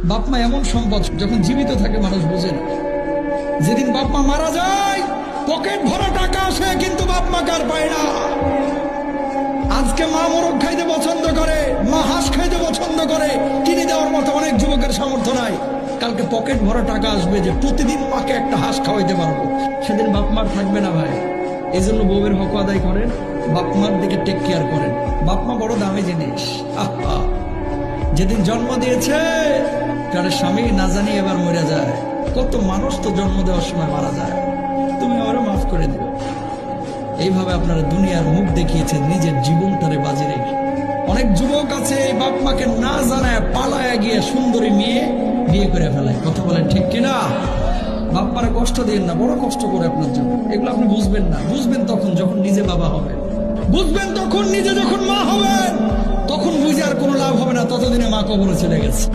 বাপ মা এমন সম্পদ, যখন জীবিত থাকে মানুষ বোঝে না। যেদিন বাপ মা মারা যায় পকেট ভরা টাকা আসে, কিন্তু বাপ মা কার পায় না। আজকে মা মোরগ খাইতে পছন্দ করে, মা হাঁস খাইতে পছন্দ করে, কিনে দেওয়ার মতো অনেক যুবকের সামর্থ্য নাই। কালকে পকেট ভরা টাকা আসবে যে প্রতিদিন মাকে একটা হাঁস খাওয়াইতে পারবো, সেদিন বাপ মার থাকবে না ভাই। এই জন্য বউয়ের হক আদায় করেন, বাপ মার দিকে টেক কেয়ার করেন। বাপ মা বড় দামি জিনিস। আহা, যেদিন জন্ম দিয়েছে তার স্বামী না জানি এবার মরে যায়। কত মানুষ তো জন্ম দেওয়ার সময় মারা যায়, তুমি আমারও মাফ করে দিও। এইভাবে আপনারা দুনিয়ার মুখ দেখিয়েছেন নিজের জীবনটারে বাজি রেখে। অনেক যুবক আছে এই বাপ মাকে না জানায় পালায় গিয়ে সুন্দরী মেয়ে বিয়ে করে ফেলায়। কথা বলেন ঠিক কিনা? বাপ মারা কষ্ট দিন না, বড় কষ্ট করে আপনার জন্য। এগুলো আপনি বুঝবেন না, বুঝবেন তখন যখন নিজে বাবা হবেন, বুঝবেন তখন নিজে যখন মা হবেন। তখন বুঝে আর কোনো লাভ হবে না, ততদিনে মা কবরে চলে গেছে।